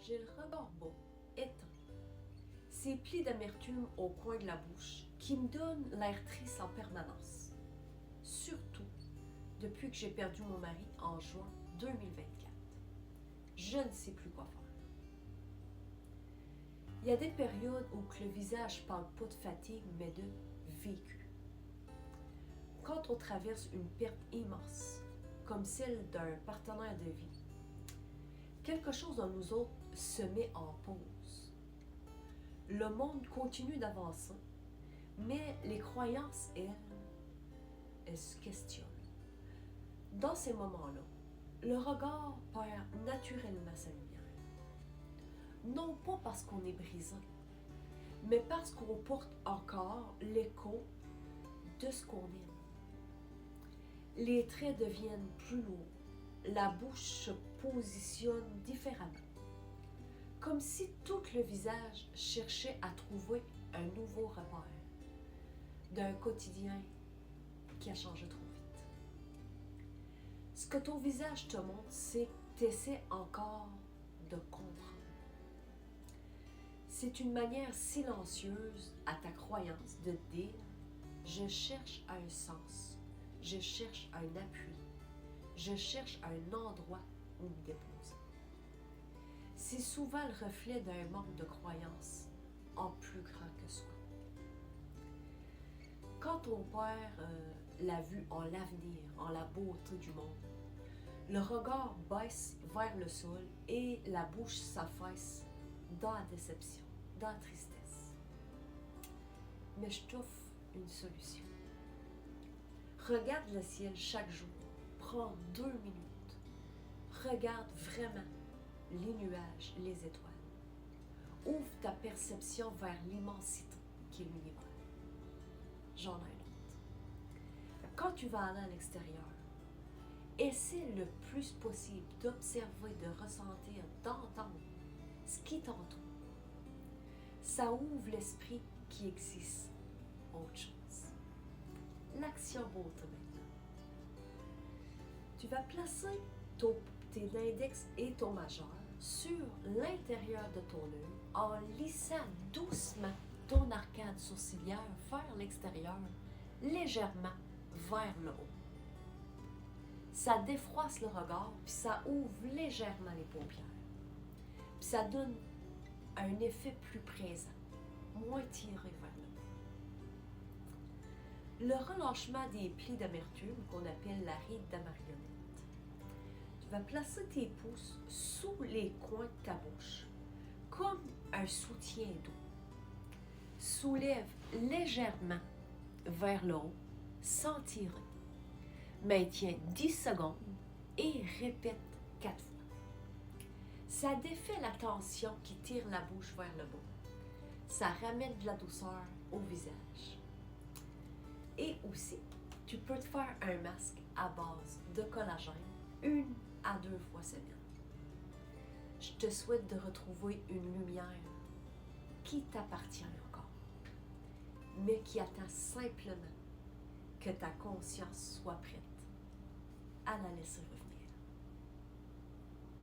J'ai le regard bas, éteint. Ces plis d'amertume au coin de la bouche qui me donnent l'air triste en permanence. Surtout depuis que j'ai perdu mon mari en juin 2024. Je ne sais plus quoi faire. Il y a des périodes où le visage parle pas de fatigue, mais de vécu. Quand on traverse une perte immense, comme celle d'un partenaire de vie, quelque chose dans nous autres se met en pause. Le monde continue d'avancer, mais les croyances, elles se questionnent. Dans ces moments-là, le regard perd naturellement sa lumière. Non pas parce qu'on est brisé, mais parce qu'on porte encore l'écho de ce qu'on aime. Les traits deviennent plus lourds, la bouche se positionne différemment, comme si tout le visage cherchait à trouver un nouveau repère d'un quotidien qui a changé trop vite. Ce que ton visage te montre, c'est que tu essaies encore de comprendre. C'est une manière silencieuse à ta croyance de dire « je cherche un sens, je cherche un appui, je cherche un endroit où me déposer ». C'est souvent le reflet d'un manque de croyance en plus grand que soi. Quand on perd la vue en l'avenir, en la beauté du monde, le regard baisse vers le sol et la bouche s'affaisse dans la déception, dans la tristesse. Mais je t'offre une solution. Regarde le ciel chaque jour. Prends 2 minutes. Regarde vraiment les nuages, les étoiles. Ouvre ta perception vers l'immensité qui est l'univers. J'en ai un autre. Quand tu vas aller à l'extérieur, essaie le plus possible d'observer, de ressentir, d'entendre ce qui t'entoure. Ça ouvre l'esprit qui existe autre chose. L'action beauté maintenant. Tu vas placer tes index et ton majeur sur l'intérieur de ton œil en lissant doucement ton arcade sourcilière vers l'extérieur, légèrement vers le haut. Ça défroisse le regard, puis ça ouvre légèrement les paupières. Puis ça donne un effet plus présent, moins tiré vers le haut. Le relâchement des plis d'amertume, qu'on appelle la ride de marionnette. Tu vas placer tes pouces sous les coins de ta bouche, comme un soutien d'eau. Soulève légèrement vers le haut, sans tirer. Maintiens 10 secondes et répète 4 fois. Ça défait la tension qui tire la bouche vers le bas. Ça ramène de la douceur au visage. Et aussi, tu peux te faire un masque à base de collagène 1 à 2 fois semaine. Je te souhaite de retrouver une lumière qui t'appartient encore, mais qui attend simplement que ta conscience soit prête à la laisser